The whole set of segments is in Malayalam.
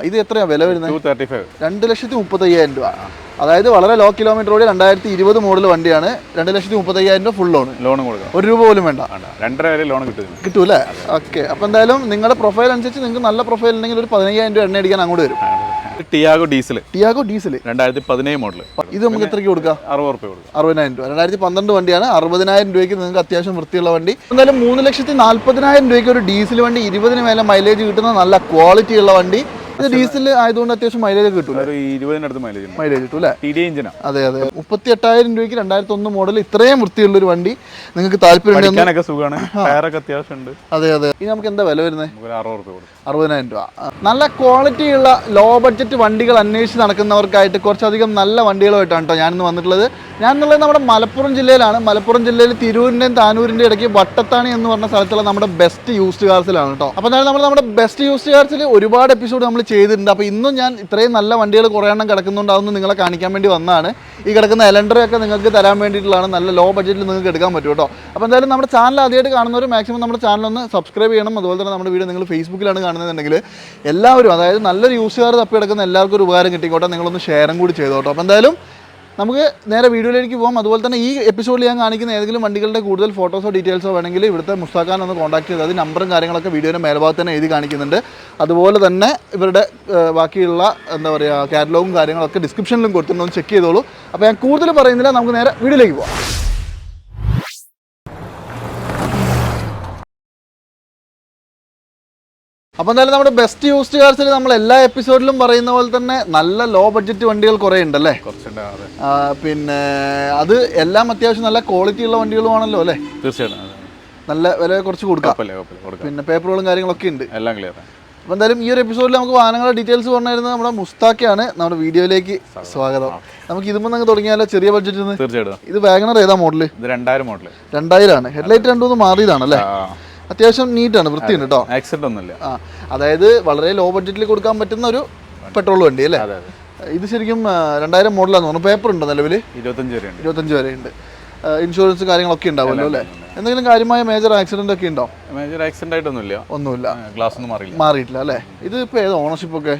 ഇത് എത്രയാണ് വില വരുന്നത്? 2,35,000 രൂപ. അതായത് വളരെ ലോ കിലോമീറ്റർ ഓടി 2020 മോഡൽ വണ്ടിയാണ്. 2,35,000 രൂപ ഫുൾ ലോൺ കൊടുക്കാം. 1 രൂപ പോലും വേണ്ട. 2.5 വരെ ലോൺ കിട്ടൂല്ലേ? ഓക്കെ. അപ്പോൾ എന്തായാലും നിങ്ങളുടെ പ്രൊഫൈൽ അനുസരിച്ച് നിങ്ങൾക്ക് നല്ല പ്രൊഫൈൽ ഉണ്ടെങ്കിൽ ഒരു 15,000 രൂപ എണ്ണ അടിക്കാൻ അങ്ങോട്ട് വരും. Tiago diesel 2017 model. ഇത് നമുക്ക് എത്രയ്ക്ക് കൊടുക്കാം? 60 രൂപ. 60,000 രൂപ. 2012 വണ്ടിയാണ്. 60,000 രൂപയ്ക്ക് നിങ്ങൾക്ക് അത്യാവശ്യം വൃത്തിയുള്ള വണ്ടി. എന്തായാലും 3,40,000 രൂപയ്ക്ക് ഒരു ഡീസൽ വണ്ടി 20 മേലെ മൈലേജ് കിട്ടുന്ന നല്ല ക്വാളിറ്റി ഉള്ള വണ്ടി. ഇത് ഡീസൽ ആയതുകൊണ്ട് അത്യാവശ്യം മൈലേജ് കിട്ടും. 20 മൈലേജ് കിട്ടും അല്ലേ? അതെ. 38,000 രൂപയ്ക്ക് 2001 മോഡൽ ഇത്രയും വൃത്തിയുള്ള ഒരു വണ്ടി നിങ്ങൾക്ക് താല്പര്യം. അതെ. ഇനി നമുക്ക് എന്താ വില വരുന്നത്? 60,000 രൂപ. നല്ല ക്വാളിറ്റിയുള്ള ലോ ബഡ്ജറ്റ് വണ്ടികൾ അന്വേഷിച്ച് നടക്കുന്നവർക്കായിട്ട് കുറച്ചധികം നല്ല വണ്ടികളുമായിട്ടാണ് കേട്ടോ ഞാനിന്ന് വന്നിട്ടുള്ളത്. ഞാനെന്നുള്ളത് നമ്മുടെ മലപ്പുറം ജില്ലയിലാണ്. മലപ്പുറം ജില്ലയിൽ തിരൂരിൻ്റെയും താനൂരിൻ്റെയും ഇടയ്ക്ക് വട്ടത്താണി എന്ന് പറഞ്ഞ സ്ഥലത്തുള്ള നമ്മുടെ ബെസ്റ്റ് യൂസ്ഡ് കാർസിലാണ് കേട്ടോ. അപ്പോൾ എന്തായാലും നമ്മുടെ ബെസ്റ്റ് യൂസ്ഡ് കാർസിൽ ഒരുപാട് എപ്പിസോഡ് നമ്മൾ ചെയ്തിട്ടുണ്ട്. അപ്പോൾ ഇന്നും ഞാൻ ഇത്രയും നല്ല വണ്ടികൾ കുറേ എണ്ണം കിടക്കുന്നുണ്ട്. അതൊന്നും നിങ്ങളെ കാണിക്കാൻ വേണ്ടി വന്നതാണ്. ഈ കിടക്കുന്ന എലൻഡറൊക്കെ നിങ്ങൾക്ക് തരാൻ വേണ്ടിയിട്ടുള്ളതാണ്. നല്ല ലോ ബഡ്ജറ്റിൽ നിങ്ങൾക്ക് എടുക്കാൻ പറ്റും കേട്ടോ. അപ്പോൾ എന്തായാലും നമ്മുടെ ചാനൽ ആദ്യമായിട്ട് കാണുന്നവർ മാക്സിമം നമ്മുടെ ചാനൽ ഒന്ന് സബ്സ്ക്രൈബ് ചെയ്യണം. അതുപോലെ തന്നെ നമ്മുടെ വീഡിയോ നിങ്ങൾ ഫേസ്ബുക്കിലാണ് കാണുന്നതെന്നുണ്ടെങ്കിൽ എല്ലാവരും, അതായത് നല്ലൊരു യൂസ് കാർ തപ്പി എടുക്കുന്ന എല്ലാവർക്കും ഒരു ഉപകാരം കിട്ടിക്കോട്ടെ. നിങ്ങളൊന്ന് ഷെയറും കൂടി ചെയ്തോ കേട്ടോ. അപ്പോൾ എന്തായാലും നമുക്ക് നേരെ വീഡിയോയിലേക്ക് പോകാം. അതുപോലെ തന്നെ ഈ എപ്പിസോഡിൽ ഞാൻ കാണിക്കുന്ന ഏതെങ്കിലും വണ്ടികളുടെ കൂടുതൽ ഫോട്ടോസോ ഡീറ്റെയിൽസോ വേണമെങ്കിൽ ഇവിടുത്തെ മുസ്താഖാൻ ഒന്ന് കോൺടാക്ട് ചെയ്താൽ നമ്പറും കാര്യങ്ങളൊക്കെ വീഡിയോയുടെ മേൽഭാഗത്ത് തന്നെ എഴുതി കാണിക്കുന്നുണ്ട്. അതുപോലെ തന്നെ ഇവരുടെ ബാക്കിയുള്ള എന്താ പറയുക കാറ്റലോഗും കാര്യങ്ങളൊക്കെ ഡിസ്ക്രിപ്ഷനിലും കൊടുത്തിട്ടുണ്ടോ ചെക്ക് ചെയ്തോളൂ. അപ്പോൾ ഞാൻ കൂടുതൽ പറയുന്നില്ല, നമുക്ക് നേരെ വീഡിയോയിലേക്ക് പോകാം. അപ്പോൾ എന്തായാലും നമ്മുടെ ബെസ്റ്റ് യൂസ്ഡ് കാർസിൽ നമ്മൾ എല്ലാ എപ്പിസോഡിലും പറയുന്ന പോലെ തന്നെ നല്ല ലോ ബഡ്ജറ്റ് വണ്ടികൾ കുറേ ഉണ്ടല്ലേ? പിന്നെ അത് എല്ലാം അത്യാവശ്യം നല്ല ക്വാളിറ്റി ഉള്ള വണ്ടികളുമാണല്ലോ അല്ലേ? തീർച്ചയായിട്ടും. നല്ല വില കുറച്ച് കൊടുക്കാം. പിന്നെ പേപ്പറുകളും കാര്യങ്ങളൊക്കെ ഉണ്ട്. എല്ലാം ക്ലിയർ. അപ്പോൾ എന്തായാലും ഈ ഒരു എപ്പിസോഡിൽ നമുക്ക് വാഹനങ്ങളുടെ ഡീറ്റെയിൽസ് പറഞ്ഞിരുന്നത് നമ്മുടെ മുസ്താഖയാണ്. നമ്മുടെ വീഡിയോയിലേക്ക് സ്വാഗതം. നമുക്ക് ഇതുമ്പോൾ നമുക്ക് തുടങ്ങിയാലോ ചെറിയ ബഡ്ജറ്റിൽ നിന്ന്? തീർച്ചയായിട്ടും. ഇത് വാഗണർ ഏതാ മോഡൽ? 2000 ആണ്. ഹെഡ്ലൈറ്റ് 2 മാറിയതാണല്ലേ? അത്യാവശ്യം നീറ്റാണ്, വൃത്തിയുണ്ട് കേട്ടോ. ആക്സിഡന്റ് ഒന്നുമില്ല. അതായത് വളരെ ലോ ബഡ്ജറ്റിൽ കൊടുക്കാൻ പറ്റുന്ന ഒരു പെട്രോൾ വണ്ടി അല്ലേ? ഇത് ശരിക്കും 2000 മോഡലാന്ന് തോന്നുന്നു. പേപ്പർ ഉണ്ടോ നിലവിൽ? 25 വരെ ഉണ്ട്. ഇൻഷുറൻസ് കാര്യങ്ങളൊക്കെ ഉണ്ടാവുമല്ലോ അല്ലേ? എന്തെങ്കിലും കാര്യമായ മേജർ ആക്സിഡന്റ് ഒക്കെ ഉണ്ടോ? Major accident ആയിട്ടൊന്നുമില്ല. ഗ്ലാസ് ഒന്നും മാറിയിട്ടില്ല അല്ലേ? ഇത് ഇപ്പോൾ ഏത് ഓണർഷിപ്പ് ഒക്കെ?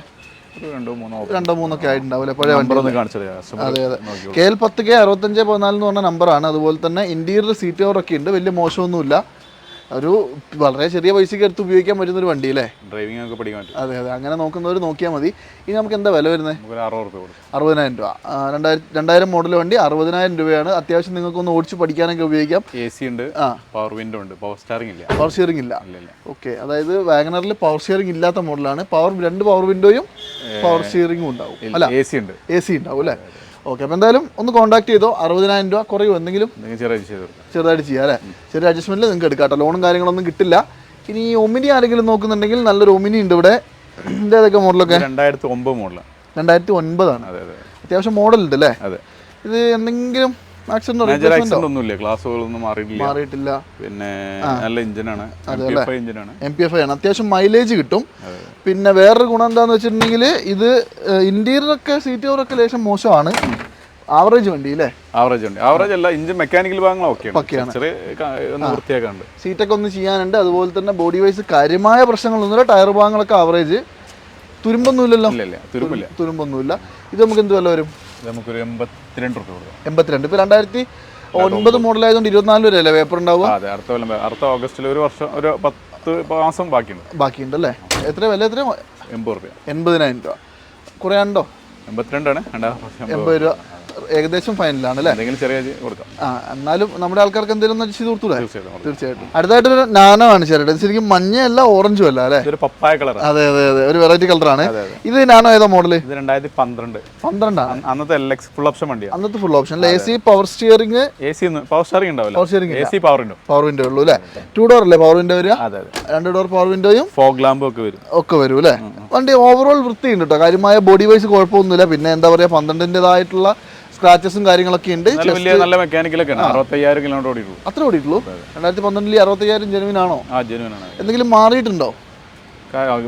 2-3 ആയിട്ടുണ്ടാവില്ലേ? പഴയ വണ്ടി. അതെ. KL 10K 6514 എന്ന് പറഞ്ഞ നമ്പറാണ്. അതുപോലെ തന്നെ ഇന്റീരിയർ സീറ്റ് കവർ ഒക്കെ ഉണ്ട്. വലിയ മോശമൊന്നുമില്ല. ഒരു വളരെ ചെറിയ പൈസക്ക് എടുത്ത് ഉപയോഗിക്കാൻ പറ്റുന്ന ഒരു വണ്ടി അല്ലേ? ഡ്രൈവിംഗ് ഒക്കെ പഠിക്കാൻ പറ്റും. അതെ. അങ്ങനെ നോക്കുന്നവർ നോക്കിയാൽ മതി. ഇനി നമുക്ക് എന്താ വില വരുന്നത്? 60,000 രൂപ. 2000 മോഡൽ വണ്ടി 60,000 രൂപയാണ്. അത്യാവശ്യം നിങ്ങൾക്കൊന്ന് ഓടിച്ച് പഠിക്കാനൊക്കെ ഉപയോഗിക്കാം. AC ഉണ്ട്, പവർ വിൻഡോ ഉണ്ട്, പവർ സ്റ്റിയറിംഗ് ഇല്ല. ഓക്കെ. അതായത് വാഗണറിൽ പവർ സ്റ്റിയറിംഗ് ഇല്ലാത്ത മോഡലാണ്. 2 പവർ വിൻഡോയും പവർ സ്റ്റിയറിംഗും ഉണ്ടാവും അല്ല? AC ഉണ്ടാവും അല്ലേ? ഓക്കെ. അപ്പോൾ എന്തായാലും ഒന്ന് കോൺടാക്ട് ചെയ്തോ. 60,000 രൂപ കുറയോ എന്തെങ്കിലും ചെറുതായിട്ട് ചെയ്യാം അല്ലേ? ചെറിയ അഡ്ജസ്റ്റ്മെന്റിൽ നിങ്ങൾക്ക് എടുക്കാം കേട്ടോ. ലോണും കാര്യങ്ങളൊന്നും കിട്ടില്ല. ഇനി ഒമിനി ആരെങ്കിലും നോക്കുന്നുണ്ടെങ്കിൽ നല്ലൊരു ഒമിനി ഉണ്ട് ഇവിടെ. ഇതിൻ്റെ ഏതൊക്കെ മോഡലൊക്കെ? 2009 മോഡൽ. 2009 ആണ്. അത്യാവശ്യം മോഡൽ ഉണ്ട് അല്ലേ? ഇത് എന്തെങ്കിലും മാറിയിട്ടില്ല. പിന്നെ നല്ല എഞ്ചിനാണ്. MPFI ആണ്. അത്യാവശ്യം മൈലേജ് കിട്ടും. പിന്നെ വേറൊരു ഗുണം എന്താന്ന് വെച്ചിട്ടുണ്ടെങ്കിൽ ഇത് ഇന്റീരിയർ ഒക്കെ സീറ്റ് കവറൊക്കെ ലേശം മോശമാണ്. ആവറേജ് വണ്ടി അല്ലേ? ആവറേജ് അല്ല, ഇഞ്ചിൻ മെക്കാനിക്കൽ ഭാഗങ്ങളൊക്കെയാണ്. സീറ്റൊക്കെ ഒന്ന് ചെയ്യാനുണ്ട്. അതുപോലെ തന്നെ ബോഡി വൈസ് കാര്യമായ പ്രശ്നങ്ങളൊന്നുമില്ല. ടയർ ഭാഗങ്ങളൊക്കെ ആവറേജ്. തുരുമ്പൊന്നുമില്ലല്ലോ? തുരുമ്പൊന്നുമില്ല. ഇത് നമുക്ക് എന്ത് വില വരും? നമുക്കൊരു 82 രൂപ. 82. ഇപ്പോൾ 2009 മോഡലായതുകൊണ്ട് 24 വരെ അല്ലേ പേപ്പർ ഉണ്ടാവുക? അടുത്ത ഓഗസ്റ്റിൽ ഒരു വർഷം, ഒരു 10 മാസം ബാക്കിയുണ്ട് അല്ലേ? എത്ര വില? 80 രൂപ. 80,000 രൂപ. കുറയാണ്ടോ? 82 ആണ്. 80 രൂപ ഏകദേശം ഫൈനലാണ് അല്ലേ? എന്നാലും നമ്മുടെ ആൾക്കാർക്ക് എന്തെങ്കിലും ചെയ്ത് കൊടുത്തൂടെ? തീർച്ചയായിട്ടും. അടുത്തായിട്ടൊരു നാനോ ആണ് ചേട്ടാ. ശരിക്കും മഞ്ഞയല്ല ഓറഞ്ചും അല്ല അല്ലേ? അതെ. ഒരു വെറൈറ്റി കളറാണ്. ഇത് നാനോ ഏതാ മോഡല്? 2012 ആണ്. അന്നത്തെ LX ഫുൾ ഓപ്ഷൻ വണ്ടിയാണ്. അന്നത്തെ full option. AC power steering? Power steering ഉണ്ടാവില്ല. AC പവർ വിൻഡോ ഉള്ളൂ അല്ലേ? 2 ഡോർ അല്ലേ പവർ വിൻഡോ വരിക? 2 ഡോർ പവർ വിൻഡോയും ഫോഗ് ലാമ്പും ഒക്കെ വരും അല്ലേ? വണ്ടി ഓവറോൾ വൃത്തിയുണ്ട് കേട്ടോ. കാര്യമായ ബോഡി വൈസ് കുഴപ്പമൊന്നുമില്ല. പിന്നെ എന്താ പറയുക, 12-ൻ്റെതായിട്ടുള്ള സ്ക്രാച്ചസും കാര്യങ്ങളൊക്കെ ഉണ്ട്. നല്ല മെക്കാനിക്കലൊക്കെ 65,000 കിലോമീറ്റർ ഓടിയിട്ടുള്ളൂ. അത്ര ഓടിയിട്ടുള്ളൂ? 2012 65,000 ജെനുവിൻ ആണോ? എന്തെങ്കിലും മാറിയിട്ടുണ്ടോ?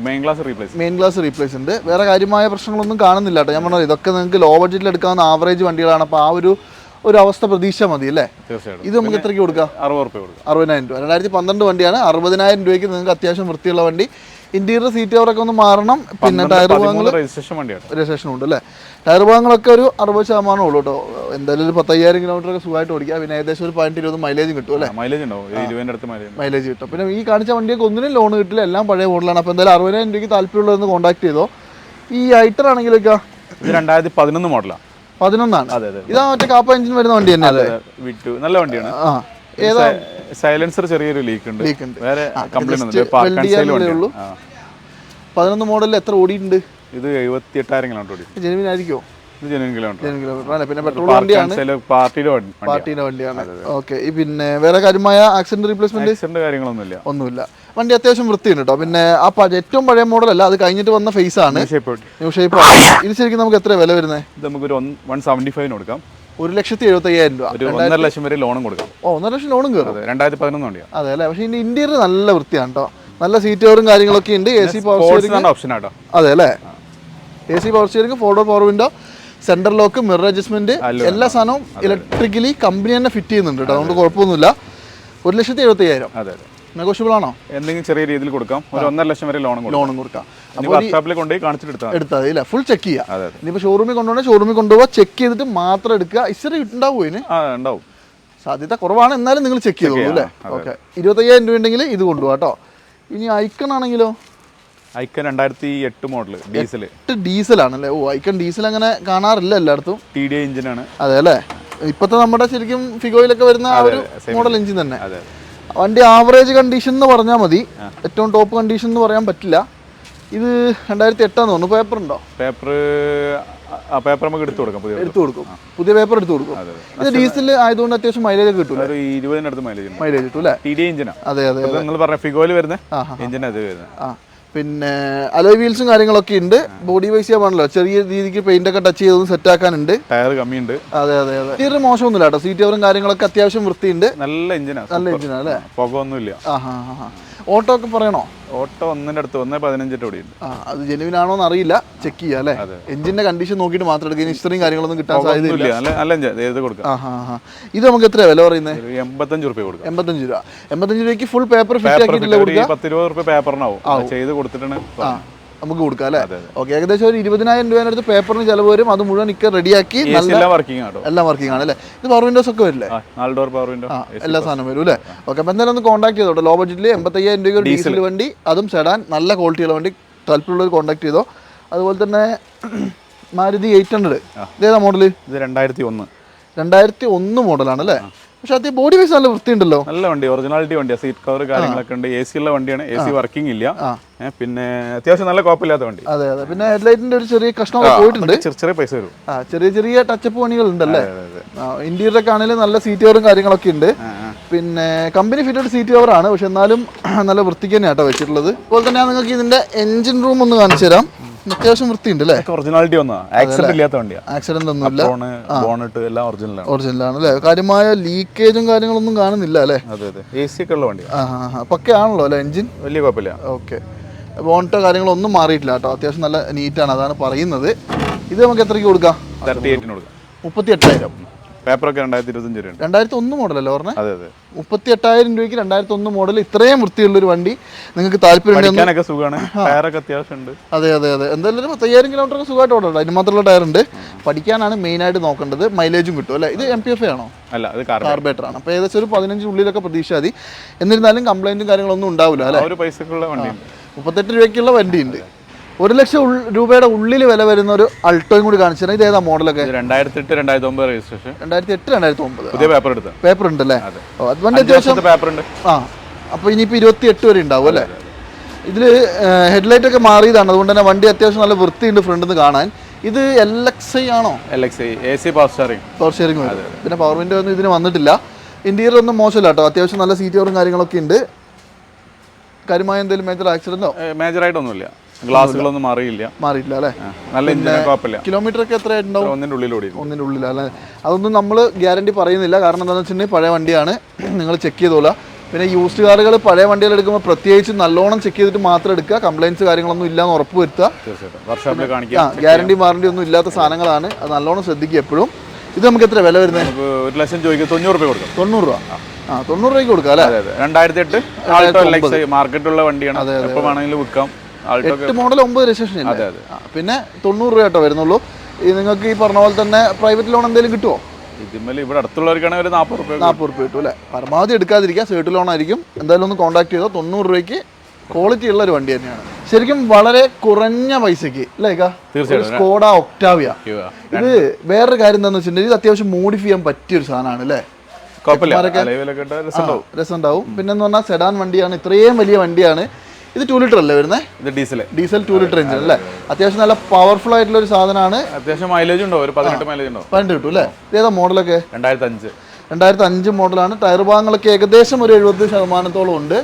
മെയിൻ ഗ്ലാസ് റീപ്ലേസ് ഉണ്ട്. വേറെ കാര്യമായ പ്രശ്നങ്ങളൊന്നും കാണുന്നില്ല കേട്ടോ. ഞാൻ പറഞ്ഞത് ഇതൊക്കെ നിങ്ങൾക്ക് ലോ ബഡ്ജറ്റിൽ എടുക്കാവുന്ന ആവറേജ് വണ്ടികളാണ്. അപ്പോൾ ആ ഒരു അവസ്ഥ പ്രതീക്ഷ മതി അല്ലേ? ഇത് നമുക്ക് എത്രയ്ക്ക് കൊടുക്കാം? 60,000 രൂപ. 2012 വണ്ടിയാണ്. 60,000 രൂപയ്ക്ക് നിങ്ങൾക്ക് അത്യാവശ്യം വൃത്തിയുള്ള വണ്ടി ഇന്റീരിയർ സീറ്റ് കവറൊക്കെ ഒന്ന് മാറണം. പിന്നെ ടയർ ഭാഗങ്ങൾ രജിസ്ട്രേഷൻ ഉണ്ട് അല്ലേ. ടയർ ഭാഗങ്ങളൊക്കെ ഒരു 60% ഉള്ളൂ കേട്ടോ. എന്തായാലും ഒരു 10,000 കിലോമീറ്റർ ഒക്കെ സുഖമായിട്ട് ഓടിക്കാം. പിന്നെ ഏകദേശം ഒരു 18-20 മൈലേജ് കിട്ടും അല്ലേ. മൈലേജ് കിട്ടും. പിന്നെ ഈ കാണിച്ച വണ്ടിയൊക്കെ ഒന്നിനും ലോൺ കിട്ടില്ല, എല്ലാം പഴയ മോഡലാണ്. അപ്പോൾ എന്തായാലും 60,000 രൂപയ്ക്ക് താല്പര്യമുള്ളതെന്ന് കോൺടാക്ട് ചെയ്തോ. ഈ ഐറ്റർ ആണെങ്കിലൊക്കെ 2011 മോഡലാണ്. 11 ഇതാ മറ്റേ കാപ്പ എഞ്ചിൻ വരുന്ന വണ്ടി തന്നെ അല്ലേ. നല്ല വണ്ടിയാണ്. സൈലൻസർ ചെറിയൊരു ലീക്ക് ഉണ്ട്. വേറെ കംപ്ലൈന്റ് 11 മോഡലിൽ എത്ര ഓടിയിട്ടുണ്ട്? ഇത് 78,000 കിലോമീറ്റർ ഓടി. ജെനുവിൻ ആയിരിക്കുമോ? കിലോമീറ്റർ. പിന്നെ പെട്രോൾ വണ്ടിയാണ്, പാർട്ടിയുടെ വണ്ടിയാണ്. ഓക്കെ. പിന്നെ വേറെ കാര്യമായ ആക്സിഡന്റ് റീപ്ലേസ്മെന്റ് കാര്യങ്ങളൊന്നുമില്ല. വണ്ടി അത്യാവശ്യം വൃത്തിയുണ്ട് കേട്ടോ. പിന്നെ ആ ഏറ്റവും പഴയ മോഡലല്ല, അത് കഴിഞ്ഞിട്ട് വന്ന ഫേസ് ആണ്, ന്യൂ ഷേപ്പ് ആണ്. ഇത് ശരിക്കും നമുക്ക് എത്ര വില വരുന്നത്? നമുക്കൊരു 175 കൊടുക്കാം. 1,75,000 രൂപ. 1.5 ലക്ഷം വരെ ലോണും കൊടുക്കാം. 1.5 ലക്ഷം ലോണും കയറും. 2011 വണ്ടിയാണ്. അതെ അല്ലേ. പക്ഷേ ഇതിന്റെ ഇന്റീരിയർ നല്ല വൃത്തിയാണ് കേട്ടോ. നല്ല സീറ്റ് കവറും കാര്യങ്ങളൊക്കെ ഉണ്ട്. AC പവർ സ്റ്റിയറിംഗ് ഓപ്ഷൻ ആട്ടോ. അതെ അല്ലേ. AC power steering, 4 door power window, centre lock, mirror adjustment, എല്ലാ സാധനവും ഇലക്ട്രിക്കലി കമ്പനി തന്നെ ഫിറ്റ് ചെയ്യുന്നുണ്ട് കേട്ടോ. അതുകൊണ്ട് കുഴപ്പമൊന്നുമില്ല. 1,75,000. അതെ. നെഗോഷ്യബിൾ ആണോ? എന്തെങ്കിലും ചെറിയ രീതിയിൽ കൊടുക്കാം. 1.5 ലക്ഷം വരെ ലോണും കൊടുക്കാം. വർക്ക്ഷോപ്പിൽ കൊണ്ടുപോയി കാണിച്ചിട്ട് എടുത്താൽ ഇല്ല, ഫുൾ ചെക്ക് ചെയ്യാം. ഇനിയിപ്പോൾ ഷോറൂമിൽ കൊണ്ടുപോകണമെങ്കിൽ ഷോറൂമിൽ കൊണ്ടുപോകാം, ചെക്ക് ചെയ്തിട്ട് മാത്രം എടുക്കുക. ഇച്ചിരി ഉണ്ടാവും ഇതിന്, ഉണ്ടാവും. സാധ്യത കുറവാണ്, എന്നാലും നിങ്ങൾ ചെക്ക് ചെയ്തോളൂ അല്ലേ. ഓക്കെ. 25,000 രൂപ ഉണ്ടെങ്കിൽ ഇത് കൊണ്ടുപോകാം കേട്ടോ. ഇനി ഐക്കൺ ആണെങ്കിലോ? ഐക്കൺ 2008 മോഡൽ ഡീസലാണല്ലേ. ഓ, ഐക്കൺ ഡീസൽ അങ്ങനെ കാണാറില്ല എല്ലായിടത്തും. TDI എഞ്ചിനാണ്. അതെ അല്ലേ. ഇപ്പോഴത്തെ നമ്മുടെ ശരിക്കും ഫിഗോയിലൊക്കെ വരുന്ന ആ ഒരു മോഡൽ എഞ്ചിൻ തന്നെ. വണ്ടി ആവറേജ് കണ്ടീഷൻ എന്ന് പറഞ്ഞാൽ മതി, ഏറ്റവും ടോപ്പ് കണ്ടീഷൻ എന്ന് പറയാൻ പറ്റില്ല. ഇത് 2008 തോന്നുന്നു. പേപ്പർ ഉണ്ടോ? പേപ്പർ നമുക്ക് എടുത്തു കൊടുക്കും. പുതിയ പേപ്പർ എടുത്തു കൊടുക്കും. ഇത് ഡീസൽ ആയതുകൊണ്ട് അത്യാവശ്യം മൈലേജ് കിട്ടും. 20 മൈലേജ് കിട്ടും അല്ലേ. TDI എഞ്ചിനാണ്. അതെ. നിങ്ങൾ പറഞ്ഞ ഫിഗോയിൽ വരുന്ന എഞ്ചിൻ അത് വരുന്നത്. പിന്നെ അലോയ് വീൽസും കാര്യങ്ങളൊക്കെ ഉണ്ട്. ബോഡി വൈസ് ചെയ്യാണല്ലോ, ചെറിയ രീതിക്ക് പെയിന്റ് ഒക്കെ ടച്ച് ചെയ്തൊന്ന് സെറ്റ് ആക്കാനുണ്ട്. ടയർ കമ്മിയുണ്ട്. അതെ. തീരെ മോശമൊന്നുമില്ല കേട്ടോ. സീറ്റ് കവറും കാര്യങ്ങളൊക്കെ അത്യാവശ്യം വൃത്തിയുണ്ട്. നല്ല എഞ്ചിനാണ് അല്ലേ. പുകയൊന്നുമില്ല. ഓട്ടോ ഒക്കെ പറയണോ? ഓട്ടോ 1.15 ഓടിയുണ്ട്. അത് ജെനുവിൻ ആണോ എന്ന് അറിയില്ല, ചെക്ക് ചെയ്യാം അല്ലേ. എഞ്ചിന്റെ കണ്ടീഷൻ നോക്കിയിട്ട് മാത്രം എടുക്കുക. ഹിസ്റ്ററിയും കാര്യങ്ങളൊന്നും കിട്ടാൻ സാധ്യതയില്ല. ഇത് നമുക്ക് എത്ര വില പറയുന്നത്? 85 രൂപ കൊടുക്കും. 85 രൂപ. 85 രൂപയ്ക്ക് ഫുൾ പേപ്പർ ഫിറ്റ് ആക്കിയിട്ടില്ല കൊടുക്കുക. 10-20 രൂപ പേപ്പറിനാവും ചെയ്ത് കൊടുത്തിട്ടാണ് നമുക്ക് കൊടുക്കാം അല്ലേ. ഓക്കെ. ഏകദേശം ഒരു 20,000 രൂപേൻ്റെ അടുത്ത് പേപ്പറിന് ചിലവ് വരും. അത് മുഴുവൻ ഇക്ക റെഡിയാക്കി എല്ലാം വർക്കിംഗ് ആണ് അല്ലേ. ഇത് പവർ വിൻഡോസ് ഒക്കെ വരില്ലേ? 4 ഡോർ പവർ വിൻഡോ എല്ലാ സാധനം വരും അല്ലേ. ഓക്കെ. അപ്പം എന്തായാലും ഒന്ന് കോൺടാക്ട് ചെയ്തോട്ടോ. ലോ ബഡ്ജറ്റിൽ 85,000 രൂപ ഡീസൽ വണ്ടി, അതും സെഡാൻ, നല്ല ക്വാളിറ്റിയുള്ള വണ്ടി. താല്പര്യമുള്ളവർ കോൺടാക്ട് ചെയ്തോ. അതുപോലെ തന്നെ മാരുതി 800 ഇതേതാ മോഡല്? ഇത് 2001 മോഡലാണ് അല്ലേ. പക്ഷെ അത് ബോഡി വൈസ് നല്ല വൃത്തിയുണ്ടല്ലോ. നല്ല വണ്ടി, ഒറിജിനാലിറ്റി വണ്ടിയാണ്. സീറ്റ് കവർ കാര്യങ്ങളൊക്കെ ഉണ്ട്. AC ഉള്ള വണ്ടിയാണ്. AC വർക്കിംഗ് ഇല്ല. പിന്നെ അത്യാവശ്യം നല്ല കുഴപ്പമില്ലാത്ത വണ്ടി. അതെ. പിന്നെ ഹെഡ്ലൈറ്റിന്റെ ഒരു ചെറിയ കഷ്ണം പോയിട്ടുണ്ട്. ചെറിയ പൈസ വരും. ചെറിയ ടച്ചപ്പ് പണികൾ ഉണ്ടല്ലേ. ഇന്റീരിയർ ഒക്കെ ആണെങ്കിലും നല്ല സീറ്റ് കവറും കാര്യങ്ങളൊക്കെ ഉണ്ട്. പിന്നെ കമ്പനി ഫിറ്റഡ് സീറ്റ് കവർ ആണ്, പക്ഷെ എന്നാലും നല്ല വൃത്തിക്ക് തന്നെയാണ് കേട്ടോ വെച്ചിട്ടുള്ളത്. അതുപോലെ തന്നെ നിങ്ങൾക്ക് ഇതിന്റെ എഞ്ചിൻ റൂം ഒന്ന് കാണിച്ചു തരാം. അത്യാവശ്യം വൃത്തിയുണ്ട് അല്ലേ. ഒറിജിനാലിറ്റി ആക്സിഡന്റ് ഇല്ലാത്ത വണ്ടിയാണ്. ആക്സിഡന്റ് ഒന്നുമില്ല. ഒറിജിനലാണ് അല്ലേ. കാര്യമായ ലീക്കേജും കാര്യങ്ങളൊന്നും കാണുന്നില്ല അല്ലേ. AC ഒക്കെ ഉള്ള വണ്ടിയാണ്. പക്കയാണല്ലോ അല്ലേ എഞ്ചിൻ. വലിയ കുഴപ്പമില്ല. ഓക്കെ. ബോണറ്റോ കാര്യങ്ങളൊന്നും മാറിയിട്ടില്ല കേട്ടോ. അത്യാവശ്യം നല്ല നീറ്റാണ്, അതാണ് പറയുന്നത്. ഇത് നമുക്ക് എത്രയ്ക്ക് കൊടുക്കാം? 38 കൊടുക്കാം. 38,000. പേപ്പറൊക്കെ 2025 രൂപ. 2001 മോഡലല്ലേ പറഞ്ഞത്? 38,000 രൂപയ്ക്ക് 2001 മോഡൽ ഇത്രയും വൃത്തിയുള്ളൊരു വണ്ടി നിങ്ങൾക്ക് താല്പര്യം. അതെ. എന്തായാലും ഒരു 10,000 കിലോമീറ്റർ സുഖമായിട്ട് ഓടണം. അതിന് മാത്രമുള്ള ടയർ ഉണ്ട്. പഠിക്കാനാണ് മെയിനായിട്ട് നോക്കേണ്ടത്. മൈലേജും കിട്ടും അല്ലേ. ഇത് MPF ആണോ? അല്ല, ഇത് കാർബേറ്റർ ആണ്. അപ്പോൾ ഏകദേശം ഒരു 15 ഉള്ളിലൊക്കെ പ്രതീക്ഷ മതി. എന്നിരുന്നാലും കംപ്ലൈന്റും കാര്യങ്ങളൊന്നും ഉണ്ടാവില്ല അല്ലേ. 38 രൂപയ്ക്കുള്ള വണ്ടിയുണ്ട്. 1 ലക്ഷം രൂപയുടെ ഉള്ളിൽ വില വരുന്ന ഒരു അൾട്ടോയും കൂടി കാണിച്ചു തരാം. ഇത് ഏതാ മോഡലൊക്കെ? 2008-2009 രജിസ്ട്രേഷൻ. 2008-2009 പുതിയ പേപ്പർ ഉണ്ട് അല്ലേ. അതുകൊണ്ട് അത്യാവശ്യം പേപ്പർ ഉണ്ട്. അപ്പോൾ ഇനിയിപ്പോൾ 28 വരെ ഉണ്ടാവും അല്ലേ. ഇതിൽ ഹെഡ്ലൈറ്റ് ഒക്കെ മാറിയതാണ്, അതുകൊണ്ട് തന്നെ വണ്ടി അത്യാവശ്യം നല്ല വൃത്തിയുണ്ട് ഫ്രണ്ടിൽ നിന്ന് കാണാൻ. ഇത് LXi ആണോ? LXi AC പവർ സ്റ്റിയറിംഗ് വരും. പിന്നെ പവർ വിൻഡോ ഒന്നും ഇതിന് വന്നിട്ടില്ല. ഇന്റീരിയർ ഒന്നും മോശമില്ല കേട്ടോ. അത്യാവശ്യം നല്ല സീറ്റ് കവറും കാര്യങ്ങളൊക്കെ ഉണ്ട്. കാര്യമായ എന്തെങ്കിലും മേജർ ആക്സിഡന്റോ? മേജറായിട്ടൊന്നുമില്ല. ഗ്ലാസുകളൊന്നും മാറിയില്ല അല്ലേ. നല്ല എഞ്ചിന് കുഴപ്പമില്ല. കിലോമീറ്റർ ഒക്കെ എത്ര ഉണ്ടാവും? 1.1 ഉള്ളിൽ അല്ലേ. അതൊന്നും നമ്മൾ ഗ്യാരണ്ടി പറയുന്നില്ല, കാരണം എന്താണെന്ന് വെച്ചിട്ടുണ്ടെങ്കിൽ പഴയ വണ്ടിയാണ്, നിങ്ങൾ ചെക്ക് ചെയ്തോളാം. പിന്നെ യൂസ്ഡ് കാറുകൾ പഴയ വണ്ടികൾ എടുക്കുമ്പോൾ പ്രത്യേകിച്ച് നല്ലോണം ചെക്ക് ചെയ്തിട്ട് മാത്രം എടുക്കുക. കംപ്ലൈൻറ്റ്സ് കാര്യങ്ങളൊന്നും ഇല്ലാന്ന് ഉറപ്പ് വരുത്തുക. ഗ്യാരണ്ടി വാറണ്ടി ഒന്നും ഇല്ലാത്ത സാധനങ്ങളാണ്, അത് നല്ലോണം ശ്രദ്ധിക്കുക എപ്പോഴും. ഇത് നമുക്ക് എത്ര വില വരുന്നത്? 1 ലക്ഷം ചോദിക്കുക. 90 രൂപ കൊടുക്കും. 90 രൂപ. 90 രൂപയ്ക്ക് കൊടുക്കാം അല്ലേ? അതെ 2008 ആൾട്ടോ LX മാർക്കറ്റുള്ള വണ്ടിയാണ്, എപ്പോൾ വേണമെങ്കിലും വിൽക്കാം. 8 മോഡൽ 9 രജിസ്ട്രേഷൻ ഇല്ല. പിന്നെ 90 രൂപ കേട്ടോ വരുന്നുള്ളൂ. നിങ്ങൾക്ക് ഈ പറഞ്ഞ പോലെ തന്നെ പ്രൈവറ്റ് ലോൺ എന്തെങ്കിലും കിട്ടുമോ? ഇതിന്മേൽ ഇവിടെ അടുത്തുള്ളവർക്കാണെങ്കിൽ ഒരു 40 രൂപ കിട്ടും അല്ലേ? പരമാവധി എടുക്കാതിരിക്കുക, സേർട്ട് ലോൺ ആയിരിക്കും. എന്തായാലും ഒന്ന് കോൺടാക്ട് ചെയ്തോ. 90 രൂപയ്ക്ക് ക്വാളിറ്റി ഉള്ള ഒരു വണ്ടി തന്നെയാണ്. ശരിക്കും വളരെ കുറഞ്ഞ പൈസക്ക് അല്ലേ? തീർച്ചയായും സ്കോഡ ഒക്ടാവിയ. ഇത് വേറൊരു കാര്യം എന്താണെന്ന് വെച്ചിട്ടുണ്ടെങ്കിൽ ഇത് അത്യാവശ്യം മോഡിഫൈ ചെയ്യാൻ പറ്റിയ ഒരു സാധനമാണ് അല്ലേ? രസമുണ്ടാവും. പിന്നെന്ന് പറഞ്ഞാൽ സെഡാൻ വണ്ടിയാണ്, ഇത്രയും വലിയ വണ്ടിയാണ്. ഇത് 2 ലിറ്റർ അല്ലേ വരുന്നത്? ഇത് ഡീസൽ 2 ലിറ്റർ എഞ്ചിൻ അല്ലേ? അത്യാവശ്യം നല്ല പവർഫുൾ ആയിട്ടുള്ള ഒരു സാധനമാണ്. അത്യാവശ്യം മൈലേജ് ഉണ്ടോ? ഒരു 18 മൈലേജ് ഉണ്ടോ? 18 കിട്ടും അല്ലേ? ഏതാ മോഡലൊക്കെ? 2005 മോഡലാണ്. ടയർ ഭാഗങ്ങളൊക്കെ ഏകദേശം ഒരു 70% ഉണ്ട്.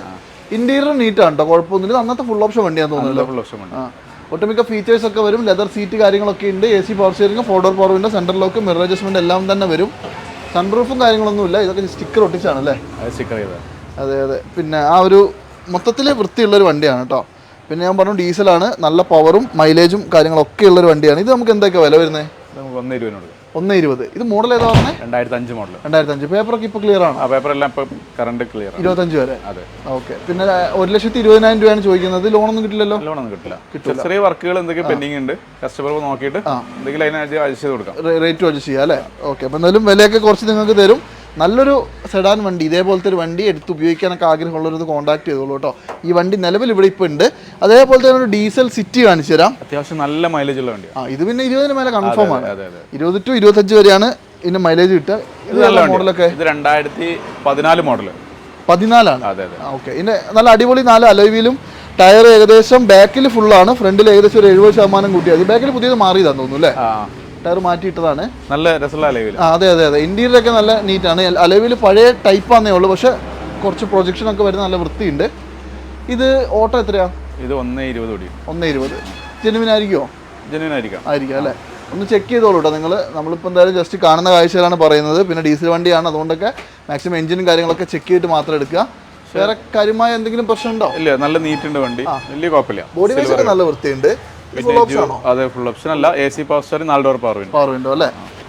ഇന്റീരിയർ നീറ്റാണ് കേട്ടോ, കുഴപ്പമൊന്നുമില്ല. അന്നത്തെ ഫുൾ ഓപ്ഷൻ വണ്ടിയാന്ന് തോന്നുന്നു. ഒട്ടുമിക്ക ഫീച്ചേഴ്സ് ഒക്കെ വരും. ലെതർ സീറ്റ് കാര്യങ്ങളൊക്കെ ഉണ്ട്. AC power steering, 4 door power window, central lock, mirror adjustment എല്ലാം തന്നെ വരും. സൺറൂഫും കാര്യങ്ങളൊന്നുമില്ല. ഇതൊക്കെ സ്റ്റിക്കർ ഒട്ടിച്ചാണ് അല്ലേ? അതെ. പിന്നെ ആ ഒരു മൊത്തത്തിൽ വൃത്തിയുള്ളൊരു വണ്ടിയാണ് കേട്ടോ. പിന്നെ ഞാൻ പറഞ്ഞു ഡീസലാണ്, നല്ല പവറും മൈലേജും കാര്യങ്ങളൊക്കെ ഉള്ളൊരു വണ്ടിയാണ്. ഇത് നമുക്ക് എന്തൊക്കെയാണ് വില വരുന്നത്? 120. ഇത് മോഡൽ ഏതാ പറഞ്ഞത്? 2005 മോഡൽ. 2005. പേപ്പറൊക്കെ ഇപ്പോൾ ക്ലിയർ ആണ്? പേപ്പർ എല്ലാം ഇപ്പോൾ കറണ്ട് ക്ലിയർ. 25 വരെ. അതെ. ഓക്കെ. പിന്നെ 1,20,000 രൂപയാണ് ചോദിക്കുന്നത്. ലോണൊന്നും കിട്ടില്ലല്ലോ? ലോണൊന്നും കിട്ടില്ല. ചെറിയ വർക്കുകൾ എന്തൊക്കെ പെൻഡിങ് ഉണ്ട്, കസ്റ്റമർ നോക്കിയിട്ട് എന്തെങ്കിലും അതിനനുസരിച്ച് അഡ്ജസ്റ്റ് ചെയ്ത് കൊടുക്കാം. റേറ്റ് അഡ്ജസ്റ്റ് ചെയ്യാം അല്ലേ? ഓക്കെ. അപ്പോൾ എന്തായാലും വിലയൊക്കെ കുറച്ച് നിങ്ങൾക്ക് തരും. നല്ലൊരു സെഡാൻ വണ്ടി, ഇതേപോലത്തെ ഒരു വണ്ടി എടുത്ത് ഉപയോഗിക്കാനൊക്കെ ആഗ്രഹമുള്ളവരത് കോൺടാക്ട് ചെയ്തോളൂ കേട്ടോ. ഈ വണ്ടി നിലവിൽ ഇവിടെ ഇപ്പോൾ ഉണ്ട്. അതേപോലെ തന്നെ ഒരു ഡീസൽ സിറ്റി കാണിച്ചു തരാം. അത്യാവശ്യം നല്ല മൈലേജ് ഉള്ള വണ്ടി. ഇത് പിന്നെ 20 മേലെ കൺഫേം ആണ്. 20 to 25 വരെയാണ് ഇതിന് മൈലേജ് കിട്ടുക. ഇത് നല്ല മോഡലൊക്കെ? ഇത് 2014 മോഡൽ. 14 ഓക്കെ. ഇതിന്റെ നല്ല അടിപൊളി 4 അലോയിലും ടയർ ഏകദേശം ബാക്കിൽ ഫുള്ളാണ്, ഫ്രണ്ടിൽ ഏകദേശം ഒരു 70% കൂട്ടിയത്. ബാക്കിൽ പുതിയത് മാറിയതാന്ന് തോന്നുന്നു അല്ലേ? ടയർ മാറ്റിയിട്ടതാണ്. നല്ല രസമുള്ള അലോയിൽ. അതെ. ഇന്റീരിയർ ഒക്കെ നല്ല നീറ്റാണ്. അലോയിൽ പഴയ ടൈപ്പാന്നേ ഉള്ളൂ, പക്ഷെ കുറച്ച് പ്രൊജക്ഷൻ ഒക്കെ വരുന്ന നല്ല വൃത്തിയുണ്ട്. ഇത് ഓട്ടോ എത്രയാ? ഇത് 120. 120. ജെനുവിൻ ആയിരിക്കുമോ? ആയിരിക്കും അല്ലേ? ഒന്ന് ചെക്ക് ചെയ്തോളൂ കേട്ടോ നിങ്ങൾ. നമ്മളിപ്പോൾ എന്തായാലും ജസ്റ്റ് കാണുന്ന കാഴ്ചകളാണ് പറയുന്നത്. പിന്നെ ഡീസൽ വണ്ടിയാണ്, അതുകൊണ്ടൊക്കെ മാക്സിമം എഞ്ചിനും കാര്യങ്ങളൊക്കെ ചെക്ക് ചെയ്തിട്ട് മാത്രം എടുക്കുക. വേറെ കാര്യമായ എന്തെങ്കിലും പ്രശ്നമുണ്ടോ? ഇല്ല, നല്ല നീറ്റ് ഉണ്ട് വണ്ടി, വലിയ കുഴപ്പമില്ല. ബോഡി വൈസ് ഒക്കെ നല്ല വൃത്തിയുണ്ട്. അതെ, ഫുൾ ഓപ്ഷൻ അല്ല. AC power steering, 4 door power window അല്ലേ?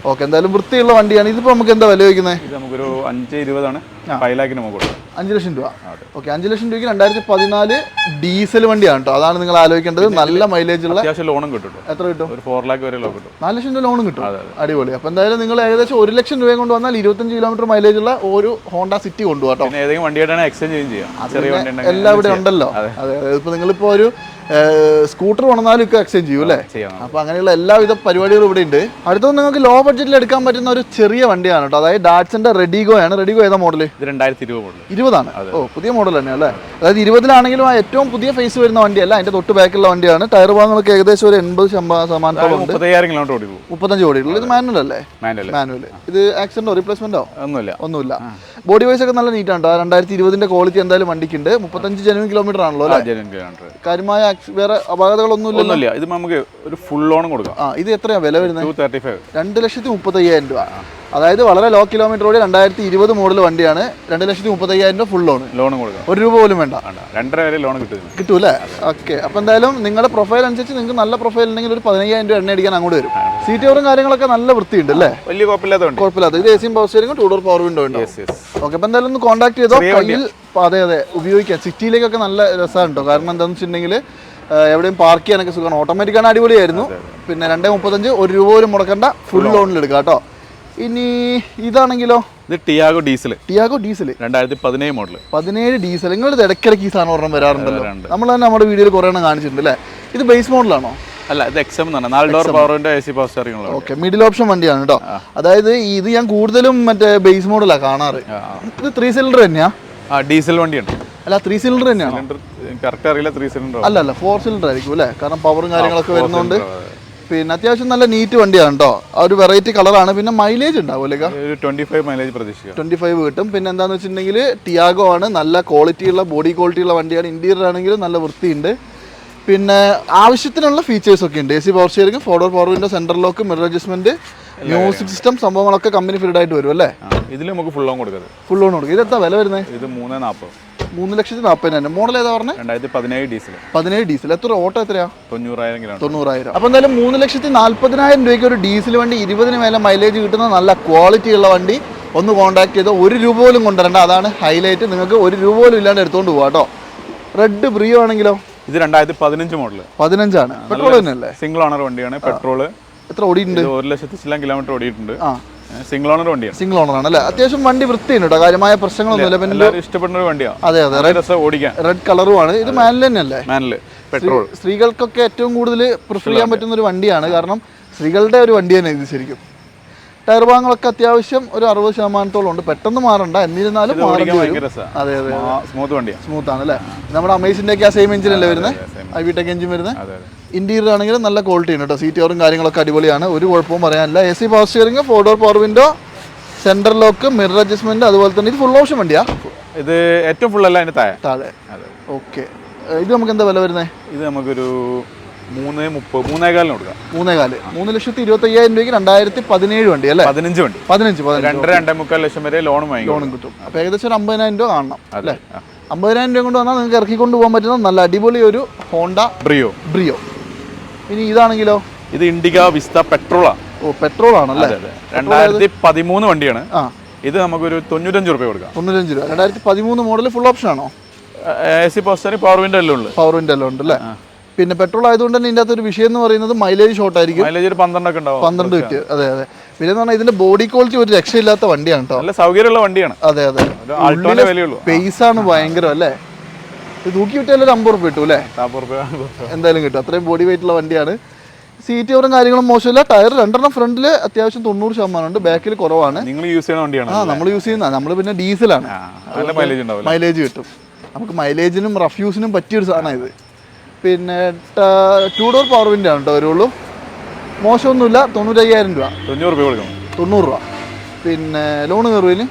ഓക്കെ. എന്തായാലും വൃത്തിയുള്ള വണ്ടിയാണ്. ഇതിപ്പോൾ നമുക്ക് എന്താ വില വയ്ക്കുന്നത്? ഇത് നമുക്കൊരു 520 ആണ്. 5 ലക്ഷത്തിന് നമുക്ക് കൊടുക്കാം. 5 ലക്ഷം രൂപ. ഓക്കെ. 5 ലക്ഷം രൂപയ്ക്ക് 2014 ഡീസൽ വണ്ടിയാണ് കേട്ടോ. അതാണ് നിങ്ങൾ ആലോചിക്കേണ്ടത്. നല്ല മൈലേജ് ഉള്ള. അത്യാവശ്യം ലോണും കിട്ടും. എത്ര കിട്ടും? ഒരു 4 lakh വരെ ലോൺ കിട്ടും. 4 ലക്ഷം രൂപ ലോണും കിട്ടും. അടിപൊളി. അപ്പോൾ എന്തായാലും നിങ്ങൾ ഏകദേശം 1 ലക്ഷം രൂപ കൊണ്ട് വന്നാൽ 25 കിലോമീറ്റർ മൈലേജ് ഉള്ള ഒരു ഹോണ്ട സിറ്റി കൊണ്ടുപോകാം. പിന്നെ ഏതെങ്കിലും വണ്ടിയായിട്ടാണ് എക്സ്ചേഞ്ച് ചെയ്യാം. ചെറിയ വണ്ടി എല്ലാം ഇവിടെ ഉണ്ടല്ലോ. അതെ. ഇപ്പോൾ നിങ്ങളിപ്പോൾ ഒരു സ്കൂട്ടർ കൊണ്ടാലും ഒക്കെ എക്സ്ചേഞ്ച് ചെയ്യും അല്ലേ? അപ്പോൾ അങ്ങനെയുള്ള എല്ലാവിധ പരിപാടികളും ഇവിടെ ഉണ്ട്. അടുത്തത് നിങ്ങൾക്ക് ലോ ബഡ്ജറ്റിൽ എടുക്കാൻ പറ്റുന്ന ഒരു ചെറിയ വണ്ടിയാണ് കേട്ടോ. അതായത് ഡാറ്റ്സന്റെ റെഡിഗോ ആണ്. റെഡിഗോ ഏതാ മോഡൽ? ഇത് 2020 മോഡൽ. 20 ആണ്. ഓ, പുതിയ മോഡൽ തന്നെയാണ് അല്ലേ? അതായത് 20-ലാണെങ്കിലും ആ ഏറ്റവും പുതിയ ഫേസ് വരുന്ന വണ്ടിയല്ല, അതിന്റെ തൊട്ട് ബാക്കിലുള്ള വണ്ടിയാണ്. ടയർ ഭാഗങ്ങളൊക്കെ ഏകദേശം ഒരു 80% ഉണ്ട്. 35,000 കിലോമീറ്റർ ഓടിക്കും. 35 ഓടിയുള്ളൂ. ഇത് മാനുവൽ അല്ലേ? മാനുവൽ. ഇത് ആക്സിഡന്റോ റീപ്ലേസ്മെന്റോ? ഒന്നുമില്ല. ബോഡി വൈസ് ഒക്കെ നല്ല നീറ്റാണ്. 2020 ക്വാളിറ്റി എന്തായാലും വണ്ടിക്കുണ്ട്. 35 ജെനുവിൻ കിലോമീറ്റർ ആണല്ലോ അല്ലേ? കാര്യമായ വേറെ അപകടങ്ങളൊന്നുമില്ല. ഇത് നമുക്ക് ഒരു ഫുൾ ലോൺ കൊടുക്കാം. ഇത് എത്രയാണ് വില വരുന്നത്? 2,35,000 രൂപ. അതായത് വളരെ ലോ കിലോമീറ്റർ ഓടി 2020 മോഡൽ വണ്ടിയാണ്. 2,35,000 രൂപ ഫുൾ ലോൺ കൊടുക്കാം. 1 രൂപ പോലും വേണ്ട. 2.5 വരെ ലോൺ കിട്ടും അല്ലേ? ഓക്കെ. അപ്പോൾ എന്തായാലും നിങ്ങളുടെ പ്രൊഫൈൽ അനുസരിച്ച് നിങ്ങൾക്ക് നല്ല പ്രൊഫൈൽ ഉണ്ടെങ്കിൽ ഒരു 15,000 രൂപ എണ്ണ അടിക്കാൻ അങ്ങോട്ട് വരും. സീറ്റ് കവറും കാര്യങ്ങളൊക്കെ നല്ല വൃത്തിയുണ്ട് അല്ലേ? വലിയ കുഴപ്പമില്ലാത്ത. ഇത് AC power steering, 2 door power window ഉണ്ട്. ഓക്കെ. അപ്പോൾ എന്തായാലും ഒന്ന് കോൺടാക്ട് ചെയ്തോ. കയ്യിൽ അതെ ഉപയോഗിക്കാം. സിറ്റിയിലേക്കൊക്കെ നല്ല രസമാണ് കേട്ടോ. കാരണം എന്താണെന്ന് വെച്ചിട്ടുണ്ടെങ്കിൽ എവിടെയും പാർക്ക് ചെയ്യാനൊക്കെ സുഖമാണ്. ഓട്ടോമാറ്റിക്കാണ്, അടിപൊളിയായിരുന്നു. പിന്നെ 2.35 1 രൂപ പോലും മുടക്കേണ്ട, ഫുൾ ലോണിൽ എടുക്കാം കേട്ടോ. ഇനി ഇതാണെങ്കിലോ? ഇത് ടിയാഗോ ഡീസൽ. 2017 മോഡൽ. 17 ഡീസൽ. നിങ്ങളുടെ ഇടയ്ക്കിടയ്ക്ക് ഈ സാധനം ഒരെണ്ണം വരാറുണ്ടല്ലോ. നമ്മൾ തന്നെ നമ്മുടെ വീഡിയോയിൽ കുറേ എണ്ണം കാണിച്ചിട്ടുണ്ട് അല്ലേ? ഇത് ബേസ് മോഡലാണോ? അല്ല, ഇത് XM എന്നാണ്. 4 door power window, AC power steering. Okay. Middle option വണ്ടിയാണ് കേട്ടോ. അതായത് ഇത് ഞാൻ കൂടുതലും മറ്റേ ബേസ് മോഡലാണ് കാണാറ്. ഇത് 3 സിലിണ്ടർ തന്നെയാ? ഡീസൽ വണ്ടിയാണ്. അല്ല, 3 സിലിണ്ടർ തന്നെയാണ്. കറക്റ്റ് അറിയില്ല. 3 സിലിണ്ടർ അല്ല 4 സിലിണ്ടർ ആയിരിക്കും അല്ലേ? കാരണം പവറും കാര്യങ്ങളൊക്കെ വരുന്നതുകൊണ്ട്. പിന്നെ അത്യാവശ്യം നല്ല നീറ്റ് വണ്ടിയാണ് കേട്ടോ. ആ ഒരു വെറൈറ്റി കളറാണ്. പിന്നെ മൈലേജ് ഉണ്ടാവും അല്ലേ? 25 മൈലേജ് പ്രതീക്ഷിക്കാം. 25 കിട്ടും. പിന്നെ എന്താണെന്ന് വെച്ചിട്ടുണ്ടെങ്കിൽ ടിയാഗോ ആണ്. നല്ല ക്വാളിറ്റിയുള്ള ബോഡി ക്വാളിറ്റിയുള്ള വണ്ടിയാണ്. ഇന്റീരിയർ ആണെങ്കിലും നല്ല വൃത്തിയുണ്ട്. പിന്നെ ആവശ്യത്തിനുള്ള ഫീച്ചേഴ്സ് ഒക്കെ ഉണ്ട്. AC power steering, 4 door power window, central lock, mirror adjustment, music system സംഭവങ്ങളൊക്കെ കമ്പനി ഫിറ്റ് ആയിട്ട് വരും അല്ലേ? ഇതിൽ നമുക്ക് ഫുൾ ലോൺ കൊടുക്കാം. ഇത് എത്ര വില വരുന്നത്? ഇത് 3,40,000. 3,40,000. മോഡൽ ഏതാ പറഞ്ഞത്? 2017 ഡീസൽ. 17 ഡീസൽ. എത്ര ഓട്ടോ എത്രയാ? 90,000. അപ്പോൾ എന്തായാലും 3,40,000 രൂപയ്ക്ക് ഒരു ഡീസൽ വണ്ടി, 20 മേലെ മൈലേജ് കിട്ടുന്ന നല്ല ക്വാളിറ്റി ഉള്ള വണ്ടി ഒന്ന് കോൺടാക്ട് ചെയ്തോ. 1 രൂപ പോലും കൊണ്ടുവരണ്ട, അതാണ് ഹൈലൈറ്റ്. നിങ്ങൾക്ക് 1 രൂപ പോലും ഇല്ലാണ്ട് എടുത്തുകൊണ്ട് പോകാം കേട്ടോ. റെഡ് ബ്രിയോ ആണെങ്കിലോ? ഇത് 2015 മോഡൽ. 15 പെട്രോൾ തന്നെയല്ലേ? സിംഗിൾ ഓണർ വണ്ടിയാണ്. പെട്രോള്. എത്ര ഓടിയിട്ടുണ്ട്? 1,00,000 കിലോമീറ്റർ ഓടിയിട്ടുണ്ട്. സിംഗിൾ ഓണർ വണ്ടിയാണ്. സിംഗിൾ ഓണർ ആണല്ലേ? അത്യാവശ്യം വണ്ടി വൃത്തിയുണ്ട് കേട്ടോ, കാര്യമായ പ്രശ്നങ്ങളൊന്നുമില്ല. പിന്നെ ഇഷ്ടപ്പെടുന്ന ഒരു വണ്ടിയാണ്. അതെ അതെ, റെഡ് കളറുമാണ്. ഇത് മാനുവൽ തന്നെയല്ലേ? Manual petrol. സ്ത്രീകൾക്കൊക്കെ ഏറ്റവും കൂടുതൽ പ്രിഫർ ചെയ്യാൻ പറ്റുന്ന ഒരു വണ്ടിയാണ്, കാരണം സ്ത്രീകളുടെ ഒരു വണ്ടി തന്നെ ഇത് ശരിക്കും. ടയർ ഭാഗങ്ങളൊക്കെ അത്യാവശ്യം ഒരു 60% ഉണ്ട്. പെട്ടെന്ന് മാറണ്ട, എന്നിരുന്നാലും അതെ അതെ, സ്മൂത്ത് ആണ് അല്ലേ? നമ്മുടെ അമേസിന്റെ ഒക്കെ ആ സെയിം എഞ്ചിനല്ലേ വരുന്നത്? ഐവിടെക് എഞ്ചിൻ വരുന്നത്. ഇന്റീരിയർ ആണെങ്കിലും നല്ല ക്വാളിറ്റി ഉണ്ട് കേട്ടോ. സീറ്റ് കവറും കാര്യങ്ങളൊക്കെ അടിപൊളിയാണ്, ഒരു കുഴപ്പവും പറയാനില്ല. AC power steering, 4 door power window, central lock, mirror adjustment, അതുപോലെ തന്നെ ഇത് ഫുൾ ഓപ്ഷൻ വണ്ടിയാ. ഇത് ഏറ്റവും ഫുൾ അല്ല, അതിന് താഴെ. ഓക്കെ, ഇത് നമുക്ക് എന്താ വില വരുന്നത്? ഇത് നമുക്കൊരു 3.30 കൊടുക്കാം. 3.25 3,25,000 രൂപയ്ക്ക് 2017 വണ്ടി അല്ലേ? 15 വണ്ടി. 2.5 ലക്ഷം വരെ ലോണും കിട്ടും. അപ്പോൾ ഏകദേശം ഒരു 50,000 രൂപ കാണണം അല്ലേ? 50,000 രൂപ കൊണ്ട് വന്നാൽ നിങ്ങൾക്ക് ഇറക്കിക്കൊണ്ട് പോകാൻ പറ്റുന്ന നല്ല അടിപൊളി ഒരു ഹോണ്ട ബ്രിയോ. ഇനി ഇതാണെങ്കിലോ? ഇത് ഇൻഡിക വിസ്ത പെട്രോളാ. ഓ, പെട്രോൾ ആണല്ലേ? 2013 വണ്ടിയാണ്. ഇത് നമുക്കൊരു 95 രൂപ കൊടുക്കാം. 95 രൂപ. 2013 മോഡൽ ഫുൾ ഓപ്ഷൻ ആണോ? AC പവർ, പവർ വിൻഡോ എല്ലാം ഉണ്ട്. പവർ വിൻഡോ എല്ലാം ഉണ്ട് അല്ലേ? പിന്നെ പെട്രോൾ ആയതുകൊണ്ട് തന്നെ ഇതിൻ്റെ അകത്തൊരു വിഷയം എന്ന് പറയുന്നത് മൈലേജ് ഷോർട്ട് ആയിരിക്കും. മൈലേജ് 12 ഒക്കെ ഉണ്ടാവും. 12 കിട്ടും. അതെ അതെ. പിന്നെ എന്ന് പറഞ്ഞാൽ ഇതിന്റെ ബോഡി ക്വാളിറ്റി ഒരു രക്ഷയില്ലാത്ത വണ്ടിയാണ് കേട്ടോ. നല്ല സൗകര്യമുള്ള വണ്ടിയാണ്. അതെ അതെ, സ്പേസ് ആണ് ഭയങ്കരം അല്ലേ? ഇത് തൂക്കി വിട്ടാൽ ഒരു 50 രൂപ കിട്ടും അല്ലേ? എന്തായാലും കിട്ടും, അത്രയും ബോഡി വെയിറ്റ് ഉള്ള വണ്ടിയാണ്. സീറ്റ് കവറും കാര്യങ്ങളും മോശമില്ല. ടയർ 2 ഫ്രണ്ടിൽ അത്യാവശ്യം 90% ഉണ്ട്, ബാക്കിൽ കുറവാണ്. നിങ്ങൾ യൂസ് ചെയ്യുന്ന വണ്ടിയാണ്? നമ്മൾ യൂസ് ചെയ്യുന്ന, നമ്മൾ പിന്നെ ഡീസലാണ്. മൈലേജ് കിട്ടും നമുക്ക്. മൈലേജിനും റഫ് യൂസിനും പറ്റിയൊരു സാധനമാണ് ഇത്. പിന്നെ 2 ഡോർ പവർ വിൻഡോ ആണ് കേട്ടോ വരുള്ളൂ. മോശമൊന്നുമില്ല. 95,000 രൂപ. 90 രൂപ കൊടുക്കണം. 90 രൂപ. പിന്നെ ലോണ് കയറുവിന്?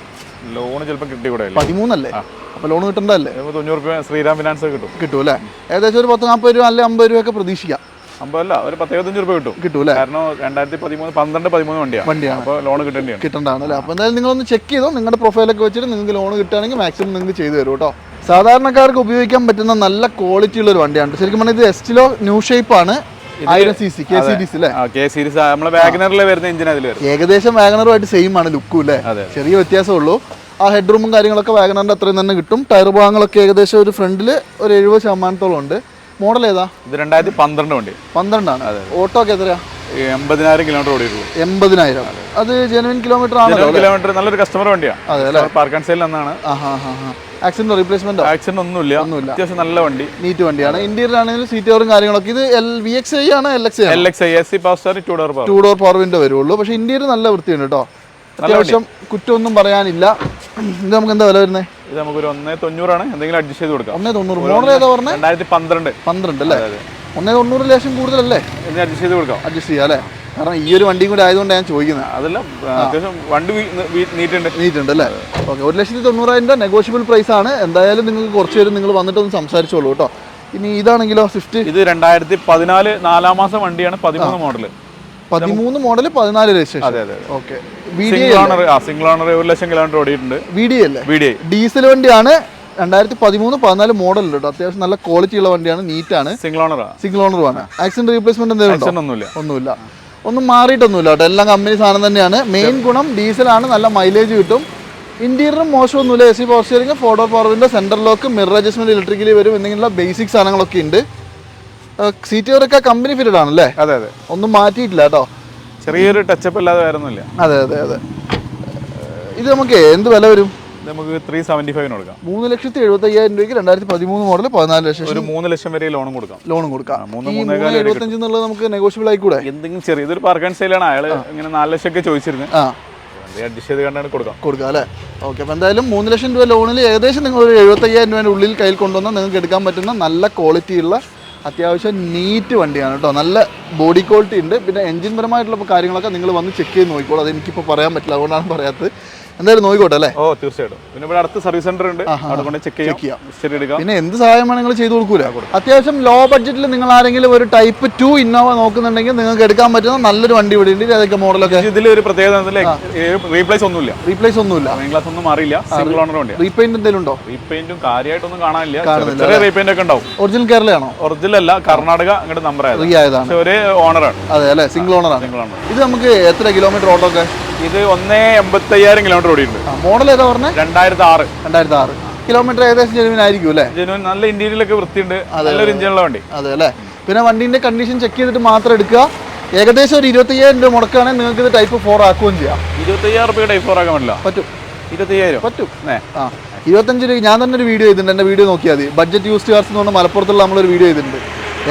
ലോണ് ചിലപ്പോൾ കിട്ടിക്കൂടെ? 13 അല്ലേ? അപ്പോൾ ലോണ് കിട്ടണ്ടല്ലേ? 90 രൂപ ശ്രീറാം ഫിനാൻസ് കിട്ടും അല്ലേ? ഏകദേശം ഒരു 40-40 രൂപ അല്ലെ 50 രൂപയൊക്കെ പ്രതീക്ഷിക്കാം. 50 അല്ല, ഒരു 10-15 രൂപ കിട്ടും അല്ലേ? കാരണം 2013 വണ്ടിയാണ്. അപ്പോൾ ലോൺ കിട്ടേണ്ടതാണ് അല്ലേ? അപ്പോൾ എന്തായാലും നിങ്ങളൊന്ന് ചെക്ക് ചെയ്തോ. നിങ്ങളുടെ പ്രൊഫൈലൊക്കെ വെച്ചിട്ട് നിങ്ങൾക്ക് ലോൺ കിട്ടുകയാണെങ്കിൽ മാക്സിമം നിങ്ങൾക്ക് ചെയ്തു തരും കേട്ടോ. സാധാരണക്കാർക്ക് ഉപയോഗിക്കാൻ പറ്റുന്ന നല്ല ക്വാളിറ്റി ഉള്ള ഒരു വണ്ടിയാണ് ശരിക്കും പറഞ്ഞാൽ. ഇത് എസ്റ്റിലോ ന്യൂ ഷേപ്പ് ആണ്. 1000cc K series അല്ലേ? K series നമ്മളെ വാഗനറിൽ വരുന്ന എഞ്ചിൻ അതിൽ വരും. ഏകദേശം വാഗനറുമായിട്ട് സെയിം ആണ് ലുക്കും അല്ലേ? ചെറിയ വ്യത്യാസമേ ഉള്ളൂ. ആ ഹെഡ് റൂമും കാര്യങ്ങളൊക്കെ വാഗനറിന്റെ അത്രയും തന്നെ കിട്ടും. ടയർ ഭാഗങ്ങളൊക്കെ ഏകദേശം ഒരു ഫ്രണ്ടിൽ ഒരു 70% ഉണ്ട്. മോഡൽ ഏതാ? ഇത് 2012 വണ്ടി. 12 ആണ്. ഓട്ടോ ഒക്കെ എത്രയാ? 80,000 കിലോമീറ്റർ ഓടിയിട്ടുള്ളൂ. 80,000. അത് ജെനുവിൻ കിലോമീറ്റർ ആണല്ലോ? കിലോമീറ്റർ നല്ലൊരു കസ്റ്റമർ വണ്ടിയാണ്. അതെ അല്ലേ? പാർക്ക് ആൻഡ് സെയിൽ എന്നാണ്. Accident replacement? ആക്സിഡന്റ് ഒന്നുമില്ല. അത്യാവശ്യം നല്ല വണ്ടി, നീറ്റ് വണ്ടിയാണ്. ഇന്റീരിയർ ആണെങ്കിലും സീറ്റ് കവറും കാര്യങ്ങളൊക്കെ. ഇത് VXi ആണ് LXi? AC power steering 2 door power window വരുള്ളൂ. പക്ഷേ ഇന്റീരിയർ നല്ല വൃത്തിയുണ്ട് കേട്ടോ. അത്യാവശ്യം കുറ്റമൊന്നും പറയാനില്ല. ഇത് നമുക്ക് എന്താ വില വരുന്നത്? ഇത് നമുക്കൊരു 1.90 ആണ്. എന്തെങ്കിലും അഡ്ജസ്റ്റ് ചെയ്ത് കൊടുക്കാം. 1.90. മോഡൽ ഏതാ പറഞ്ഞത്? 2012 അല്ലേ? 1.90 ലേശം കൂടുതലല്ലേ? അഡ്ജസ്റ്റ് ചെയ്ത് കൊടുക്കാം. അഡ്ജസ്റ്റ് ചെയ്യാം അല്ലേ? കാരണം ഈ ഒരു വണ്ടിയും കൂടി ആയതുകൊണ്ട് ഞാൻ ചോദിക്കുന്നത്. അതല്ല, അത്യാവശ്യം വണ്ടി നീറ്റ് ഉണ്ട് അല്ലേ? ഓക്കെ. 1,90,000 രൂപ നെഗോഷ്യബിൾ പ്രൈസ് ആണ്. എന്തായാലും നിങ്ങൾക്ക് കുറച്ച് പേര് നിങ്ങൾ വന്നിട്ടൊന്ന് സംസാരിച്ചോളൂ കേട്ടോ. ഇനി ഇതാണെങ്കിലോ സ്വിഫ്റ്റ്? ഇത് 2014 4 മാസം വണ്ടിയാണ്. 13 മോഡൽ. 13 model 14 registration. അതെ അതെ. ഓക്കെ. സിംഗിൾ ഓണർ 1,00,000 കിലോമീറ്റർ ഓടിയിട്ടുണ്ട്. VDI ഡീസൽ വണ്ടിയാണ്. 2013-14 മോഡൽ ഉണ്ട് കേട്ടോ. അത്യാവശ്യം നല്ല ക്വാളിറ്റി ഉള്ള വണ്ടിയാണ്, നീറ്റാണ്. സിംഗിൾ ഓണറുമാണ്. ആക്സിഡന്റ് റീപ്ലേസ്മെന്റ് എന്തെങ്കിലും ഒന്നുമില്ല. ഒന്നും മാറിയിട്ടൊന്നുമില്ല കേട്ടോ. എല്ലാം കമ്പനി സാധനം തന്നെയാണ്. മെയിൻ ഗുണം ഡീസലാണ്, നല്ല മൈലേജ് കിട്ടും. ഇന്റീരിയറും മോശമൊന്നുമില്ല. AC power steering, 4 door power window, central lock, mirror adjustment electrically വരും. എന്തെങ്കിലും ബേസിക് സാധനങ്ങളൊക്കെ ഉണ്ട്. സീറ്റ് കവറൊക്കെ കമ്പനി ഫിറ്റഡ് ആണല്ലേ? അതെ. ഒന്നും മാറ്റിയിട്ടില്ല കേട്ടോ. ചെറിയൊരു ടച്ചപ്പ് അല്ലാതെ വേറെ ഒന്നുമില്ല. അതെ. ഇത് നമുക്ക് എന്ത് വില വരും? നമുക്ക് 375 കൊടുക്കാം. 3,75,000 രൂപയ്ക്ക് 2013 മോഡൽ 14 ലക്ഷം. ഒരു 3 ലക്ഷം വരെ ലോൺ കൊടുക്കാം. 3,75 എന്നുള്ളത് നമുക്ക് നെഗോഷ്യബിൾ ആയിക്കൂടെ? എന്തെങ്കിലും ചെറിയ ഇതൊരു പാർക്ക് ആൻഡ് സെയിലാണ്. അയാൾ ഇങ്ങനെ 4 ലക്ഷം ഒക്കെ ചോദിച്ചിരുന്നത്. അഡ്ജസ്റ്റ് ചെയ്ത് കണ്ടാണ് കൊടുക്കാം അല്ലേ? ഓക്കെ. അപ്പോൾ എന്തായാലും 3 ലക്ഷം രൂപ ലോണിൽ ഏകദേശം നിങ്ങൾ ഒരു 75,000 രൂപേൻ്റെ ഉള്ളിൽ കയ്യിൽ കൊണ്ടുവന്നാൽ നിങ്ങൾക്ക് എടുക്കാൻ പറ്റുന്ന നല്ല ക്വാളിറ്റിയുള്ള അത്യാവശ്യം നീറ്റ് വണ്ടിയാണ് കേട്ടോ. നല്ല ബോഡി ക്വാളിറ്റി ഉണ്ട്. പിന്നെ എഞ്ചിൻ പരമായിട്ടുള്ള കാര്യങ്ങളൊക്കെ നിങ്ങൾ വന്ന് ചെക്ക് ചെയ്ത് നോക്കിക്കോളൂ. അത് എനിക്കിപ്പോൾ പറയാൻ പറ്റില്ല, അതുകൊണ്ടാണ് പറയാത്തത്. എന്തായാലും നോക്കിക്കോട്ടെ അല്ലേ? തീർച്ചയായിട്ടും. പിന്നെ ഇവിടെ അടുത്ത സർവീസ് സെന്റർ ഉണ്ട്, അവിടെ ചെക്ക് ചെയ്യാം. പിന്നെ എന്ത് സഹായം വേണം നിങ്ങൾ ചെയ്തു കൊടുക്കൂല. അത്യാവശ്യം ലോ ബഡ്ജറ്റിൽ നിങ്ങൾ ആരെങ്കിലും ഒരു ടൈപ്പ് 2 ഇന്നോവ നോക്കുന്നുണ്ടെങ്കിൽ നിങ്ങൾക്ക് എടുക്കാൻ പറ്റുന്ന നല്ലൊരു വണ്ടി ഇവിടെ ഉണ്ട്. അതൊക്കെ മോഡലൊക്കെ ഇതിൽ ഒരു പ്രത്യേകത റീപ്ലേസ് ഒന്നുമില്ല. ഗ്ലാസ് ഒന്നും മാറിയില്ല. സിംഗിൾ ഓണർ വണ്ടി. റീപെയിന്റ് എന്തെങ്കിലും ഉണ്ടോ? റീപെയിന്റും കാര്യമായിട്ടൊന്നും കാണാനില്ല. ചെറിയ റീപെയിന്റ് ഒക്കെ ഉണ്ടാവും. ഒറിജിനൽ കേരളയാണോ? ഒറിജിനൽ അല്ല, കർണാടക അങ്ങോട്ട് നമ്പർ ആയതാണ്. ഒരു ഓണറാണ്. അതെ അല്ലേ? സിംഗിൾ ഓണറാണ്. ഇത് നമുക്ക് എത്ര കിലോമീറ്റർ ഓട്ടോ ഒക്കെ? ഇത് 1,85,000 കിലോമീറ്റർ കിലോമീറ്റർ ഓടിയിട്ടുണ്ട്. മോഡൽ ഏതാ പറഞ്ഞത്? 2006. 2006. കിലോമീറ്റർ ഏകദേശം ജെനുവിൻ ആയിരിക്കും അല്ലേ? ജെനുവിൻ, നല്ല ഇന്റീരിയലൊക്കെ വൃത്തിയുണ്ട്, നല്ലൊരു ഇഞ്ചിനുള്ള വണ്ടി. അതെ അല്ലേ? പിന്നെ വണ്ടീൻ്റെ കണ്ടീഷൻ ചെക്ക് ചെയ്തിട്ട് മാത്രം എടുക്കുക. ഏകദേശം ഒരു 25,000 രൂപ മുടക്കുകയാണെങ്കിൽ നിങ്ങൾക്ക് ഇത് ടൈപ്പ് 4 ആക്കുകയും ചെയ്യാം. 25,000 രൂപ ടൈപ്പ് 4 ആക്കാൻ പറ്റില്ല? പറ്റും. 25,000 പറ്റും. 25 രൂപ. ഞാൻ തന്നെ ഒരു വീഡിയോ ചെയ്തിട്ടുണ്ട്, എൻ്റെ വീഡിയോ നോക്കിയാൽ മതി. ബഡ്ജറ്റ് യൂസ്ഡ് കാർസ് എന്ന് പറഞ്ഞാൽ മലപ്പുറത്തുള്ള നമ്മളൊരു വീഡിയോ ചെയ്തിട്ടുണ്ട്.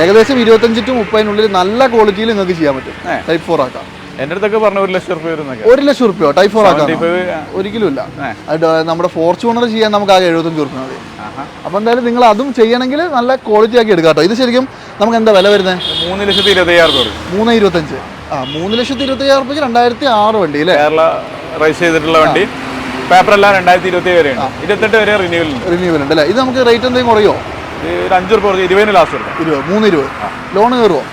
ഏകദേശം 25 to 30 നല്ല ക്വാളിറ്റിയിൽ നിങ്ങൾക്ക് ചെയ്യാൻ പറ്റും. ടൈപ്പ് 4 ആക്കാം. എൻ്റെ അടുത്തൊക്കെ പറഞ്ഞ 1 ലക്ഷം രൂപ. 1 ലക്ഷം രൂപയോ ടൈപ്പ് 4 ആക്കാം? ഒരിക്കലും ഇല്ല. നമ്മുടെ ഫോർച്യൂണർ ചെയ്യാൻ നമുക്ക് ആകെ 75 രൂപ മതി. അപ്പോൾ എന്തായാലും നിങ്ങൾ അതും ചെയ്യണമെങ്കിൽ നല്ല ക്വാളിറ്റി ആക്കി എടുക്കാം കേട്ടോ. ഇത് ശരിക്കും നമുക്ക് എന്താ വില വരുന്നത്? 3,25,000 രൂപ. 3,25,000. 3,25,000 രൂപയ്ക്ക് 2006 വണ്ടി അല്ലേ? കേരള രജിസ്റ്റർ ചെയ്തിട്ടുള്ള വണ്ടി. പേപ്പറെല്ലാം 2027 വരെയാണ്. 28 വരെ റിന്യൂവൽ ഉണ്ട് അല്ലേ? ഇത് നമുക്ക് റേറ്റ് എന്തെങ്കിലും കുറയോ? 5 രൂപ 20 ലാസ്റ്റ് കൊടുക്കാം. 3,20. ലോണ് കയറുമോ?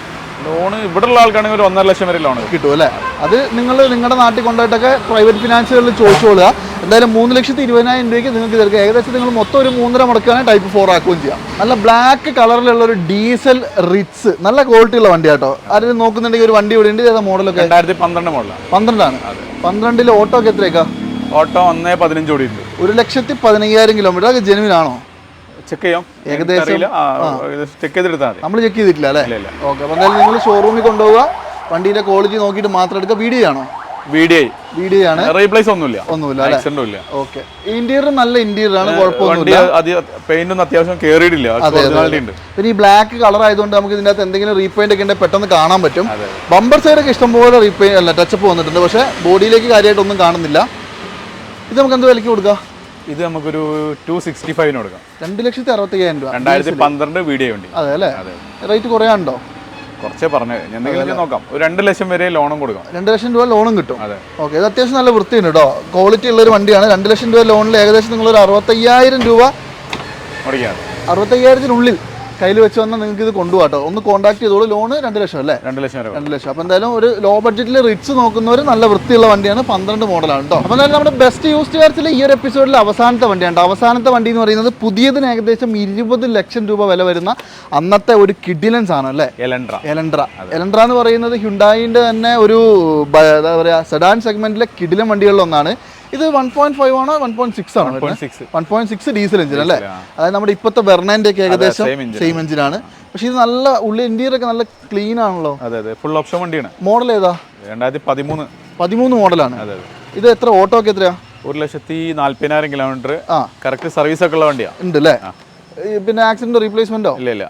ലോണ് ഇവിടെ ഉള്ള ആൾക്കാണെങ്കിൽ ഒരു 1.5 ലക്ഷം വരെ ലോൺ കിട്ടും അല്ലേ? അത് നിങ്ങൾ നിങ്ങളുടെ നാട്ടിൽ കൊണ്ടുപോയിട്ടൊക്കെ പ്രൈവറ്റ് ഫിനാൻസുകളിൽ ചോദിച്ചോളുക. എന്തായാലും 3,20,000 രൂപയ്ക്ക് നിങ്ങൾക്ക് തീർക്കുക. ഏകദേശം നിങ്ങൾ മൊത്തം ഒരു 3.5 മുടക്കുകയാണെങ്കിൽ ടൈപ്പ് 4 ആക്കുകയും ചെയ്യാം. നല്ല ബ്ലാക്ക് കളറിലുള്ള ഒരു ഡീസൽ റിറ്റ്സ്, നല്ല ക്വാളിറ്റി ഉള്ള വണ്ടി കേട്ടോ. ആരെങ്കിലും നോക്കുന്നുണ്ടെങ്കിൽ ഒരു വണ്ടി ഇവിടെ ഉണ്ട്. ഏതാ മോഡലൊക്കെ? 2012 മോഡലാണ്. 12 ആണ്. 12 ഓട്ടോ ഒക്കെ എത്രയൊക്കെ? ഓട്ടോ 1.15 ഓടിയിട്ടുണ്ട്. 1,15,000 കിലോമീറ്റർ. അതൊക്കെ ജെനുവിൻ ആണോ? ചെക്ക് ചെയ്യാം. ഏകദേശം ചെക്ക് ചെയ്തെടുത്താൽ മതി. നമ്മൾ ചെക്ക് ചെയ്തിട്ടില്ല അല്ലേ? ഓക്കെ. അപ്പോൾ എന്തായാലും നിങ്ങൾ ഷോറൂമിൽ കൊണ്ടുപോവുക, വണ്ടീൻ്റെ ക്വാളിറ്റി നോക്കിയിട്ട് മാത്രം എടുക്കുക. വീഡിയോ ആണോ? വീഡിയോ ആണ്. റീപ്ലേസ് ഒന്നുമില്ല. ഓക്കെ. ഇന്റീരിയർ നല്ല ഇന്റീരിയർ ആണ്, കുഴപ്പമൊന്നുമില്ല. പെയിന്റ് ഒന്നും അത്യാവശ്യം കേറിയിട്ടില്ല. പിന്നെ ഈ ബ്ലാക്ക് കളർ ആയതുകൊണ്ട് നമുക്ക് ഇതിൻ്റെ അകത്ത് എന്തെങ്കിലും റീപെയിന്റ് ഒക്കെ ഉണ്ടെങ്കിൽ പെട്ടെന്ന് കാണാൻ പറ്റും. ബമ്പർ സൈഡ് ഒക്കെ ഇഷ്ടംപോലെ റീപെയിന്റ് അല്ല ടച്ചപ്പ് വന്നിട്ടുണ്ട്, പക്ഷേ ബോഡിയിലേക്ക് കാര്യമായിട്ടൊന്നും കാണുന്നില്ല. ഇത് നമുക്ക് എന്ത് വിലയ്ക്ക് കൊടുക്കാം? ഇത് നമുക്കൊരു 265 കൊടുക്കാം. 2,65,000 രൂപ. 2012 വീഡിയോ ഉണ്ട്. അതെ അല്ലേ? റേറ്റ് കുറയാണ്ടോ? കുറച്ചേ പറഞ്ഞു. എന്തെങ്കിലും നോക്കാം. ഒരു 2 ലക്ഷം വരെ ലോണും കൊടുക്കാം. 2 ലക്ഷം രൂപ ലോണും കിട്ടും. അതെ. ഓക്കെ. ഇത് അത്യാവശ്യം നല്ല വൃത്തിയുണ്ട് കേട്ടോ. ക്വാളിറ്റി ഉള്ളൊരു വണ്ടിയാണ്. 2 ലക്ഷം രൂപ ലോണിൽ ഏകദേശം നിങ്ങളൊരു 65,000 രൂപ 65,000-നുള്ളിൽ കയ്യിൽ വെച്ച് വന്നാൽ നിങ്ങൾക്ക് ഇത് കൊണ്ടുപോകാട്ടോ. ഒന്ന് കോൺടാക്ട് ചെയ്തോളൂ. ലോണ് 2 ലക്ഷം അല്ലേ? 2 ലക്ഷം. അപ്പോൾ എന്തായാലും ഒരു ലോ ബഡ്ജറ്റിൽ റിച്ച് നോക്കുന്നവർ നല്ല വൃത്തിയുള്ള വണ്ടിയാണ്. 12 മോഡലാണ് കേട്ടോ. അപ്പോൾ എന്തായാലും നമ്മുടെ ബെസ്റ്റ് യൂസ്ഡ് കാർസിൽ ഈ ഒരു എപ്പിസോഡിൽ അവസാനത്തെ വണ്ടിയാണ്. അവസാനത്തെ വണ്ടി എന്ന് പറയുന്നത് പുതിയതിന് ഏകദേശം 20 ലക്ഷം രൂപ വില വരുന്ന അന്നത്തെ ഒരു കിഡിലൻ സാധനം അല്ലേ? എലൻട്ര എന്ന് പറയുന്നത് ഹ്യുണ്ടായിൻ്റെ തന്നെ ഒരു എന്താ പറയുക സെഡാൻ സെഗ്മെന്റിലെ കിഡിലൻ വണ്ടികളിലൊന്നാണ്. ഇത് 1.5 ആണോ 1.6 ആണോ? 1.6 ഡീസൽ എഞ്ചിൻ അല്ലേ? അതായത് നമ്മുടെ ഇപ്പോഴത്തെ വെർണാൻ്റെ ഒക്കെ ഏകദേശം സെയിം എഞ്ചിനാണ്. പക്ഷെ ഇത് നല്ല ഉള്ളിൽ ഇന്റീരിയർ ഒക്കെ നല്ല ക്ലീൻ ആണല്ലോ. അതെ, ഫുൾ ഓപ്ഷൻ വണ്ടിയാണ്. മോഡൽ ഏതാ? 2013 മോഡലാണ്. ഇത് എത്ര ഓട്ടോ ഒക്കെ എത്രയാ? 1,40,000 കിലോമീറ്റർ. കറക്റ്റ് സർവീസ് ഒക്കെ ഉള്ള വണ്ടിയാണ്. ഉണ്ട് അല്ലേ? പിന്നെ ആക്സിഡന്റ് റീപ്ലേസ്മെന്റോ? ഇല്ല.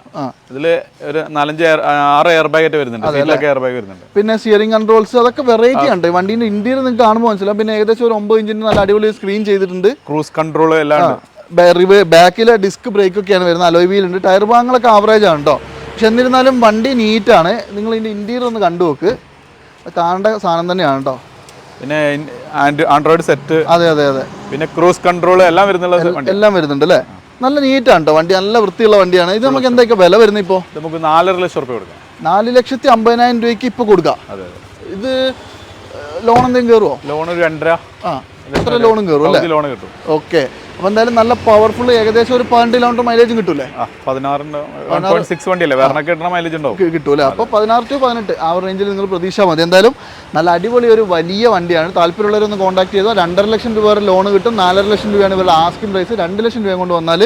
ഇതില് ഒരു 4-6 എയർ ബാഗ് വരുന്നുണ്ട്. പിന്നെ സ്റ്റിയറിംഗ് കൺട്രോൾസ് അതൊക്കെ വെറൈറ്റി ഉണ്ട്. വണ്ടീന്റെ ഇന്റീരിയർ നിങ്ങൾക്ക് കാണുമ്പോൾ മനസ്സിലാവും. പിന്നെ ഏകദേശം ഒരു 9 ഇഞ്ചിന്റെ നല്ല അടിപൊളി സ്ക്രീൻ ചെയ്തിട്ടുണ്ട്. ക്രൂസ് കൺട്രോൾ എല്ലാം. ബാക്കിലെ ഡിസ്ക് ബ്രേക്ക് ഒക്കെയാണ് വരുന്നത്. അലോയ് വീൽ ഉണ്ട്. ടയർ ഭാഗങ്ങളൊക്കെ ആവറേജ് ആണ് കേട്ടോ. പക്ഷെ എന്നിരുന്നാലും വണ്ടി നീറ്റാണ്. നിങ്ങൾ ഇതിന്റെ ഇന്റീരിയർ ഒന്ന് കണ്ടു നോക്ക്. കാണേണ്ട സാധനം തന്നെയാണ് കേട്ടോ. പിന്നെ ആൻഡ്രോയിഡ് സെറ്റ്. അതെ. പിന്നെ ക്രൂസ് കൺട്രോൾ എല്ലാം വരുന്നുണ്ട് അല്ലേ? നല്ല നീറ്റാണ് കേട്ടോ വണ്ടി. നല്ല വൃത്തിയുള്ള വണ്ടിയാണ്. ഇത് നമുക്ക് എന്തൊക്കെ വില വരുന്നത്? ഇപ്പോൾ നമുക്ക് 4.5 ലക്ഷം രൂപ കൊടുക്കാം. 4,50,000 രൂപയ്ക്ക് ഇപ്പോൾ കൊടുക്കാം. ഇത് ലോൺ എന്തെങ്കിലും കയറുമോ? ലോൺ ഒരു 2.5. എത്ര ലോണും കയറും അല്ലേ? ലോൺ കിട്ടും. ഓക്കെ. അപ്പോൾ എന്തായാലും നല്ല പവർഫുൾ ഏകദേശം ഒരു 12 കിലോമീറ്റർ മൈലേജും കിട്ടൂലേ? 1.6 വണ്ടിയല്ലേ, വേറെ കിട്ടുന്ന മൈലേജ് ഉണ്ടാവും. കിട്ടൂലേ? അപ്പോൾ 16 to 18 ആ റേഞ്ചിൽ നിങ്ങൾ പ്രതീക്ഷ മതി. എന്തായാലും നല്ല അടിപൊളി ഒരു വലിയ വണ്ടിയാണ്. താല്പര്യമുള്ളവരൊന്ന് കോൺടാക്ട് ചെയ്തോ. 2.5 ലക്ഷം രൂപ വരെ ലോൺ കിട്ടും. 4.5 ലക്ഷം രൂപയാണ് ഇവരുടെ ആസ്കിംഗ് പ്രൈസ്. 2 ലക്ഷം രൂപ കൊണ്ട് വന്നാൽ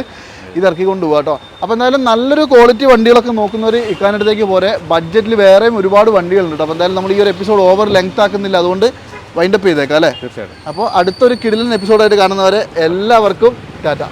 ഇത് ഇറക്കി കൊണ്ടുപോകാം കേട്ടോ. അപ്പോൾ എന്തായാലും നല്ലൊരു ക്വാളിറ്റി വണ്ടികളൊക്കെ നോക്കുന്നവർ ഇക്കാനടുത്തേക്ക് പോരെ. ബഡ്ജറ്റിൽ വേറെയും ഒരുപാട് വണ്ടികളുണ്ട്. അപ്പോൾ എന്തായാലും നമ്മൾ ഈ ഒരു എപ്പിസോഡ് ഓവർ ലെങ്ത് ആക്കുന്നില്ല, അതുകൊണ്ട് വൈൻഡപ്പ് ചെയ്തേക്കാം അല്ലേ? തീർച്ചയായിട്ടും. അപ്പോൾ അടുത്തൊരു കിടിലൻ എപ്പിസോഡായിട്ട് കാണുന്നവരെ എല്ലാവർക്കും ടാറ്റ.